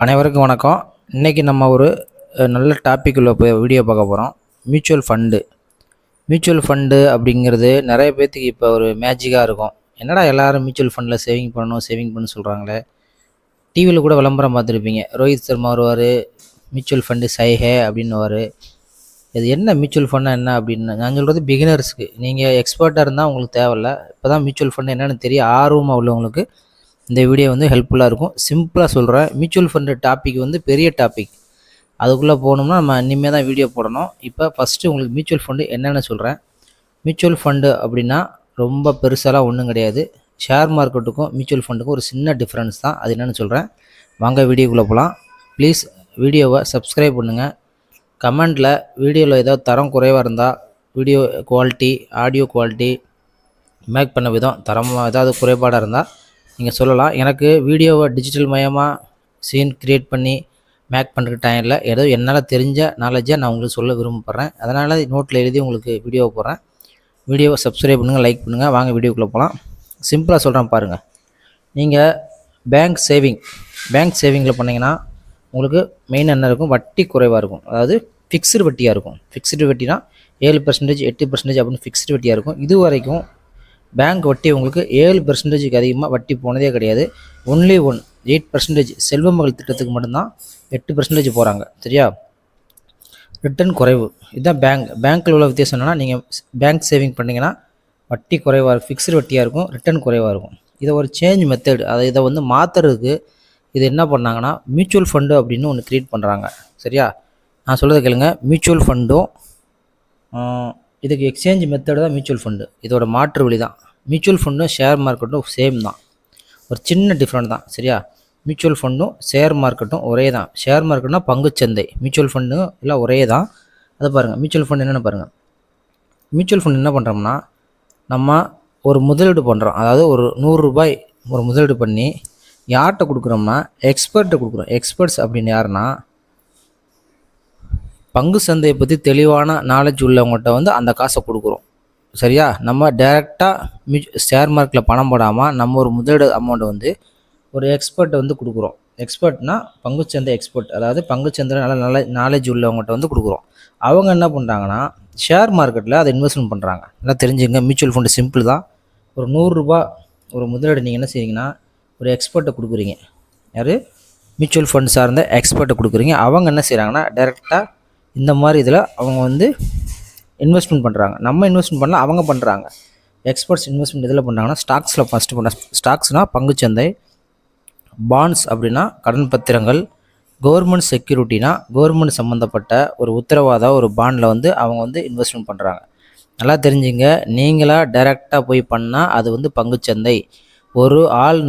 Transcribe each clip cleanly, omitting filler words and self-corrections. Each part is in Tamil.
அனைவருக்கும் வணக்கம். இன்றைக்கி நம்ம ஒரு நல்ல டாப்பிக்குள்ளே போய் வீடியோ பார்க்க போகிறோம். மியூச்சுவல் ஃபண்டு அப்படிங்கிறது நிறைய பேர்த்துக்கு இப்போ ஒரு மேஜிக்காக இருக்கும். என்னடா எல்லாரும் மியூச்சுவல் ஃபண்டில் சேவிங் பண்ண சொல்கிறாங்களே. டிவியில் கூட விளம்பரம் பார்த்துருப்பீங்க. ரோஹித் சர்மா வருவார், மியூச்சுவல் ஃபண்டு சைஹே அப்படின்னுவார். இது என்ன மியூச்சுவல் ஃபண்டு என்ன அப்படின்னு நான் சொல்கிறது பிகினர்ஸ்க்கு. நீங்கள் எக்ஸ்பர்ட்டாக இருந்தால் உங்களுக்கு தேவையில்ல. இப்போ தான் மியூச்சுவல் ஃபண்டு என்னென்னு தெரிய ஆர்வமாக உள்ளவங்களுக்கு இந்த வீடியோ வந்து ஹெல்ப்ஃபுல்லாக இருக்கும். சிம்பிளாக சொல்கிறேன், மியூச்சுவல் ஃபண்டு டாபிக் வந்து பெரிய டாபிக். அதுக்குள்ளே போகணும்னா நம்ம இனிமேல் தான் வீடியோ போடணும். இப்போ ஃபஸ்ட்டு உங்களுக்கு மியூச்சுவல் ஃபண்டு என்னென்னு சொல்கிறேன். மியூச்சுவல் ஃபண்டு அப்படின்னா ரொம்ப பெருசாலாம் ஒன்றும் கிடையாது. ஷேர் மார்க்கெட்டுக்கும் மியூச்சுவல் ஃபண்டுக்கும் ஒரு சின்ன டிஃப்ரென்ஸ் தான். அது என்னென்னு சொல்கிறேன், வாங்க வீடியோக்குள்ளே போகலாம். ப்ளீஸ் வீடியோவை சப்ஸ்கிரைப் பண்ணுங்கள். கமெண்டில் வீடியோவில் ஏதாவது தரம் குறைவாக இருந்தால், video quality, audio quality, make பண்ண விதம் தரமாக ஏதாவது குறைபாடாக இருந்தால் நீங்கள் சொல்லலாம். எனக்கு வீடியோவை டிஜிட்டல் மயமாக சீன் க்ரியேட் பண்ணி மேக் பண்ணுற டைமில் ஏதோ என்னால் தெரிஞ்ச நாலேஜை நான் உங்களுக்கு சொல்ல விரும்பப்படுறேன். அதனால் நோட்டில் எழுதி உங்களுக்கு வீடியோவை போடுறேன். வீடியோவை சப்ஸ்கிரைப் பண்ணுங்கள், லைக் பண்ணுங்கள். வாங்க வீடியோக்குள்ளே போகலாம். சிம்பிளாக சொல்கிறேன் பாருங்கள். நீங்கள் பேங்க் சேவிங்கில் பண்ணிங்கன்னா உங்களுக்கு மெயின் என்ன இருக்கும், வட்டி குறைவாக இருக்கும். அதாவது ஃபிக்ஸ்டு வட்டியாக இருக்கும். ஃபிக்ஸ்டு வட்டினா 7%, 8% அப்படின்னு ஃபிக்ஸ்டு வட்டியாக இருக்கும். இது வரைக்கும் பேங்க் வட்டி உங்களுக்கு 7%க்கு அதிகமாக வட்டி போனதே கிடையாது. ஒன்லி 8% செல்வ மகள் திட்டத்துக்கு மட்டும்தான் 8% போகிறாங்க. சரியா? ரிட்டர்ன் குறைவு. இதுதான் பேங்க்கில் உள்ள வித்தியாசம். என்னென்னா, நீங்கள் பேங்க் சேவிங் பண்ணிங்கன்னா வட்டி குறைவாக இருக்கும், ஃபிக்ஸ்டு வட்டியாக இருக்கும், ரிட்டர்ன் குறைவாக இருக்கும். இதை ஒரு சேஞ்ச் மெத்தட், இதை வந்து மாற்றுறதுக்கு இது என்ன பண்ணாங்கன்னா மியூச்சுவல் ஃபண்டு அப்படின்னு ஒன்று க்ரியேட் பண்ணுறாங்க. சரியா? நான் சொல்கிறத கேளுங்க. மியூச்சுவல் ஃபண்டும் இதுக்கு எக்ஸ்சேஞ்ச் மெத்தடு தான் மியூச்சுவல் ஃபண்டு. இதோட மாற்று வழி தான். மியூச்சுவல் ஃபண்டும் ஷேர் மார்க்கெட்டும் சேம் தான், ஒரு சின்ன டிஃப்ரெண்ட் தான். சரியா? மியூச்சுவல் ஃபண்டும் ஷேர் மார்க்கெட்டும் ஒரே தான். ஷேர் மார்க்கெட்னா பங்குச்சந்தை, மியூச்சுவல் ஃபண்டும் எல்லாம் ஒரே தான். அதை பாருங்கள். மியூச்சுவல் ஃபண்ட் என்னென்னு பாருங்கள். மியூச்சுவல் ஃபண்ட் என்ன பண்ணுறோம்னா, நம்ம ஒரு முதலீடு பண்ணுறோம். அதாவது ஒரு 100 ரூபாய் ஒரு முதலீடு பண்ணி யார்கிட்ட கொடுக்குறோம்னா எக்ஸ்பர்ட்டை கொடுக்குறோம். எக்ஸ்பர்ட்ஸ் அப்படின்னு யாருன்னா, பங்கு சந்தையை பற்றி தெளிவான நாலேஜ் உள்ளவங்கள்ட்ட வந்து அந்த காசை கொடுக்குறோம். சரியா? நம்ம டைரெக்டாக ஷேர் மார்க்கெட்டில் பணம் போடாமல் நம்ம ஒரு முதலீடு அமௌண்ட்டை வந்து ஒரு எக்ஸ்பர்ட்டை வந்து கொடுக்குறோம். எக்ஸ்பர்ட்னா பங்குச்சந்தை எக்ஸ்பர்ட், அதாவது பங்குச்சந்தையில் நல்ல நாலேஜ் உள்ளவங்கள்ட்ட வந்து கொடுக்குறோம். அவங்க என்ன பண்ணுறாங்கன்னா ஷேர் மார்க்கெட்டில் அதை இன்வெஸ்ட்மெண்ட் பண்ணுறாங்க. நல்லா தெரிஞ்சுங்க. மியூச்சுவல் ஃபண்டு சிம்பிள் தான். ஒரு 100 ரூபா ஒரு முதலீடு நீங்கள் என்ன செய்றீங்கன்னா ஒரு எக்ஸ்பர்ட்டை கொடுக்குறீங்க. யார்? மியூச்சுவல் ஃபண்ட் சார்ந்த எக்ஸ்பர்ட்டை கொடுக்குறீங்க. அவங்க என்ன செய்கிறாங்கன்னா டைரெக்டாக இந்த மாதிரி இதில் அவங்க வந்து இன்வெஸ்ட்மெண்ட் பண்ணுறாங்க. நம்ம இன்வெஸ்ட்மெண்ட் பண்ணலாம், அவங்க பண்ணுறாங்க. எக்ஸ்பர்ட்ஸ் இன்வெஸ்ட்மெண்ட் இதில் பண்ணுறாங்கன்னா ஸ்டாக்ஸில் ஃபஸ்ட்டு பண்ண. ஸ்டாக்ஸ்னால் பங்குச்சந்தை, பாண்ட்ஸ் அப்படின்னா கடன் பத்திரங்கள், கவர்மெண்ட் செக்யூரிட்டினா கவர்மெண்ட் சம்மந்தப்பட்ட ஒரு உத்தரவாத ஒரு பாண்டில் வந்து அவங்க வந்து இன்வெஸ்ட்மெண்ட் பண்ணுறாங்க. நல்லா தெரிஞ்சுங்க. நீங்களாக டைரெக்டாக போய் பண்ணால் அது வந்து பங்குச்சந்தை. ஒரு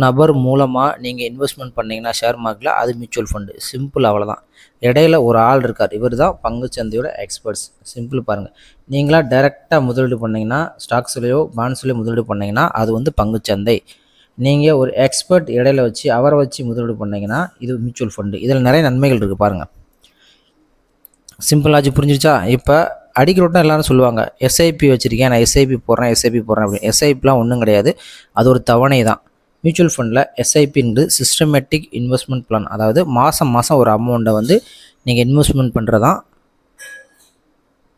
நபர் மூலமாக நீங்கள் இன்வெஸ்ட்மெண்ட் பண்ணிங்கன்னா ஷேர் மார்க்கெட்டில் அது மியூச்சுவல் ஃபண்டு. சிம்பிள், அவ்வளோதான். இடையில ஒரு ஆள் இருக்கார், இவர் தான் பங்குச்சந்தையோட எக்ஸ்பர்ட்ஸ். சிம்பிள் பாருங்கள். நீங்களாக டைரெக்டாக முதலீடு பண்ணிங்கன்னா ஸ்டாக்ஸ்லேயோ பாண்ட்ஸ்லேயோ முதலீடு பண்ணிங்கன்னா அது வந்து பங்குச்சந்தை. நீங்கள் ஒரு எக்ஸ்பர்ட் இடையில வச்சு அவரை வச்சு முதலீடு பண்ணிங்கன்னா இது மியூச்சுவல் ஃபண்டு. இதில் நிறைய நன்மைகள் இருக்குது பாருங்கள். சிம்பிளாச்சு, புரிஞ்சிருச்சா? இப்போ அடிக்கிறோட்டம் எல்லோரும் சொல்லுவாங்க, எஸ்ஐபி வச்சுருக்கேன், நான் எஸ்ஐபி போடுறேன் அப்படின்னு. எஸ்ஐபிலாம் ஒன்றும் கிடையாது, அது ஒரு தவணை தான். மியூச்சுவல் ஃபண்டில் எஸ்ஐபிங்கிறது சிஸ்டமேட்டிக் இன்வெஸ்ட்மெண்ட் பிளான். அதாவது மாதம் ஒரு அமௌண்ட்டை வந்து நீங்கள் இன்வெஸ்ட்மெண்ட் பண்ணுறதான்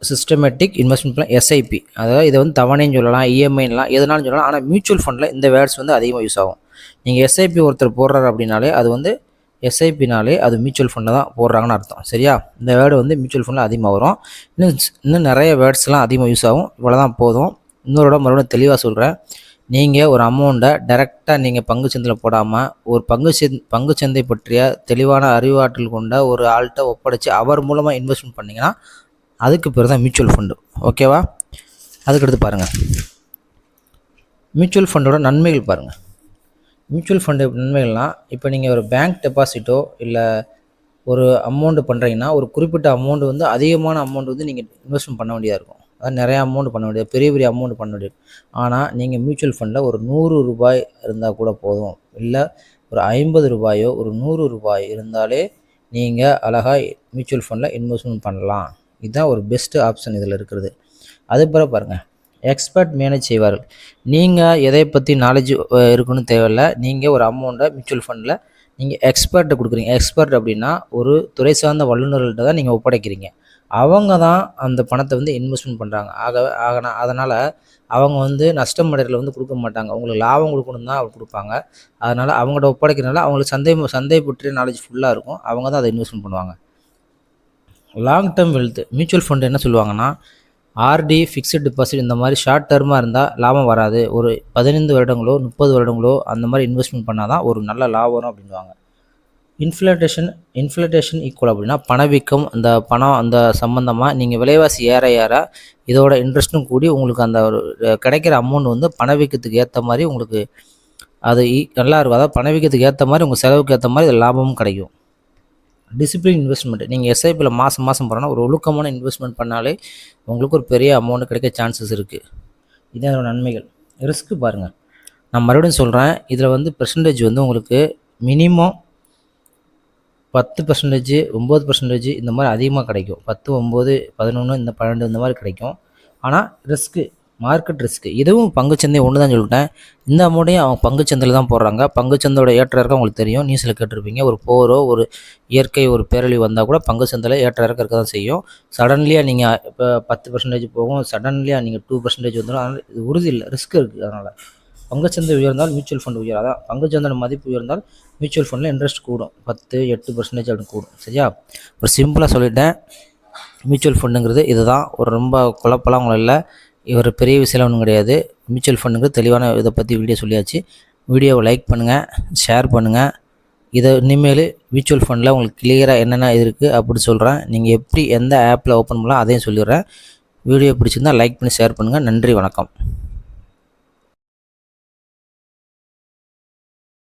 சிஸ்டமேட்டிக் இன்வெஸ்ட்மெண்ட் பிளான், எஸ்ஐபி. அதாவது இதை வந்து தவணைன்னு சொல்லலாம், இஎம்ஐலாம் எதுனாலும் சொல்லலாம். ஆனால் மியூச்சுவல் ஃபண்டில் இந்த வேர்ட்ஸ் வந்து அதிகமாக யூஸ் ஆகும். நீங்கள் எஸ்ஐபி ஒருத்தர் போடுறாரு அப்படின்னாலே அது வந்து எஸ்ஐபினாலே அது மியூச்சுவல் ஃபண்டில் தான் போடுறாங்கன்னு அர்த்தம். சரியா? இந்த வேர்டு வந்து மியூச்சுவல் ஃபண்டில் அதிகமாக வரும். இன்னும் நிறைய வேர்ட்ஸ்லாம் அதிகமாக யூஸ் ஆகும். இவ்வளோ தான் போதும். மறுபடியும் தெளிவாக சொல்கிறேன். நீங்கள் ஒரு அமௌண்ட்டை டைரெக்டாக நீங்கள் பங்குச்சந்தையில் போடாமல் ஒரு பங்குச்சந்தை பற்றிய தெளிவான அறிவாற்றல் கொண்ட ஒரு ஆள்கிட்ட ஒப்படைச்சி அவர் மூலமாக இன்வெஸ்ட்மெண்ட் பண்ணிங்கன்னா அதுக்கு பேர் தான் மியூச்சுவல் ஃபண்டு. ஓகேவா? அதுக்கடுத்து பாருங்கள், மியூச்சுவல் ஃபண்டோட நன்மைகள் பாருங்கள். மியூச்சுவல் ஃபண்டு நன்மைகள்னால், இப்போ நீங்கள் ஒரு பேங்க் டெபாசிட்டோ இல்லை ஒரு அமௌண்ட்டு பண்ணுறீங்கன்னா ஒரு குறிப்பிட்ட அமௌண்ட்டு வந்து அதிகமான அமௌண்ட் வந்து நீங்கள் இன்வெஸ்ட்மெண்ட் பண்ண வேண்டியதாக இருக்கும். அதாவது நிறையா அமௌண்ட் பண்ண வேண்டியது, பெரிய அமௌண்ட் பண்ண வேண்டியது. ஆனால் நீங்கள் மியூச்சுவல் ஃபண்டில் ஒரு 100 ரூபாய் இருந்தால் கூட போதும், இல்லை ஒரு 50 ரூபாயோ ஒரு 100 ரூபாய் இருந்தாலே நீங்கள் அழகாக மியூச்சுவல் ஃபண்டில் இன்வெஸ்ட்மெண்ட் பண்ணலாம். இதுதான் ஒரு பெஸ்ட்டு ஆப்ஷன் இதில் இருக்கிறது. அது பிறகு பாருங்கள், எக்ஸ்பர்ட் மேனேஜ் செய்வார்கள். நீங்கள் எதை பற்றி நாலேஜ் இருக்குன்னு தேவையில்லை. நீங்கள் ஒரு அமௌண்ட்டை மியூச்சுவல் ஃபண்டில் நீங்கள் எக்ஸ்பர்ட்டை கொடுக்குறீங்க. எக்ஸ்பர்ட் அப்படின்னா ஒரு துறை சார்ந்த வல்லுநர்கள்ட்ட தான் நீங்கள் ஒப்படைக்கிறீங்க. அவங்க தான் அந்த பணத்தை வந்து இன்வெஸ்ட்மெண்ட் பண்ணுறாங்க. அதனால் அவங்க வந்து நஷ்டம் அடைறதுல வந்து கொடுக்க மாட்டாங்க. உங்களுக்கு லாபம் கொடுக்கணும் தான் அவங்க கொடுப்பாங்க. அதனால் அவங்கள்ட்ட ஒப்படைக்கிறனால அவங்களுக்கு சந்தை பற்றிய நாலேஜ் ஃபுல்லாக இருக்கும். அவங்க தான் அதை இன்வெஸ்ட்மெண்ட் பண்ணுவாங்க. Long term wealth mutual fund என்ன சொல்லுவாங்கன்னா, ஆர்டி, ஃபிக்ஸட் டெபாசிட் இந்த மாதிரி ஷார்ட் டேர்மாக இருந்தால் லாபம் வராது. ஒரு 15 வருடங்களோ 30 வருடங்களோ அந்த மாதிரி இன்வெஸ்ட்மெண்ட் பண்ணால் தான் ஒரு நல்ல லாபம் வரும் அப்படின்வாங்க. இன்ஃப்ளேஷன் ஈக்குவல் அப்படின்னா பணவீக்கம். அந்த பணம் அந்த சம்மந்தமாக நீங்கள் விலைவாசி ஏற ஏற இதோட இன்ட்ரெஸ்ட்டும் கூடி உங்களுக்கு அந்த ஒரு கிடைக்கிற அமௌண்ட் வந்து பணவீக்கத்துக்கு ஏற்ற மாதிரி உங்களுக்கு அது நல்லா இருக்கும். அதாவது பணவீக்கத்துக்கு ஏற்ற மாதிரி உங்கள் செலவுக்கு ஏற்ற மாதிரி அது லாபமும் கிடைக்கும். டிசிப்ளின் இன்வெஸ்ட்மெண்ட் நீங்கள் எஸ்ஐபியில் மாதம் போகிறோன்னா ஒரு ஒழுக்கமான இன்வெஸ்ட்மெண்ட் பண்ணாலே உங்களுக்கு ஒரு பெரிய அமௌண்ட் கிடைக்க சான்சஸ் இருக்குது. இதே அதோட நன்மைகள். ரிஸ்க்கு பாருங்கள், நான் மறுபடியும் சொல்கிறேன். இதில் வந்து பெர்சன்டேஜ் வந்து உங்களுக்கு மினிமம் 10%, 9% இந்த மாதிரி அதிகமாக கிடைக்கும். 10, 9, 11, இந்த 12 இந்த மாதிரி கிடைக்கும். ஆனால் ரிஸ்க்கு, மார்க்கெட் ரிஸ்க்கு. இதுவும் பங்குச்சந்தை ஒன்று தான் சொல்லிட்டேன். இந்த அமௌண்ட்டையும் அவங்க பங்குச்சந்தையில் தான் போடுறாங்க. பங்குச்சந்தையோட ஏற்ற இறக்கம் உங்களுக்கு தெரியும், நியூஸில் கேட்டிருப்பீங்க. ஒரு போரோ ஒரு இயற்கை ஒரு பேரழிவு வந்தால் கூட பங்குச்சந்தையில் ஏற்ற இறக்கம் இருக்க தான் செய்யும். சடன்லியாக நீங்கள் இப்போ 10% போகும், சடன்லியாக நீங்கள் 2% வந்துடும். அதனால் இது உறுதி இல்லை, ரிஸ்க் இருக்குது. அதனால் பங்குச்சந்தை உயர்ந்தால் மியூச்சுவல் ஃபண்ட் உயரும். அதான் பங்குச்சந்தையோட மதிப்பு உயர்ந்தால் மியூச்சுவல் ஃபண்டில் இன்ட்ரெஸ்ட் கூடும். 10, 8% அப்படி கூடும். சரியா? ஒரு சிம்பிளாக சொல்லிட்டேன். மியூச்சுவல் ஃபண்டுங்கிறது இதுதான். ஒரு ரொம்ப குழப்பலாம் உங்களை இல்லை. இவர் பெரிய விஷயம் ஒன்றும் கிடையாது. மியூச்சுவல் ஃபண்டுங்கிறது தெளிவான இதை பற்றி வீடியோ சொல்லியாச்சு. வீடியோவை லைக் பண்ணுங்கள், ஷேர் பண்ணுங்கள். இதை இனிமேல் மியூச்சுவல் ஃபண்டில் உங்களுக்கு கிளியராக என்னென்ன இருக்குது அப்படி சொல்கிறேன். நீங்கள் எப்படி எந்த ஆப்பில் ஓப்பன் பண்ணலாம் அதையும் சொல்லிடுறேன். வீடியோ பிடிச்சிருந்தால் லைக் பண்ணி ஷேர் பண்ணுங்கள். நன்றி, வணக்கம்.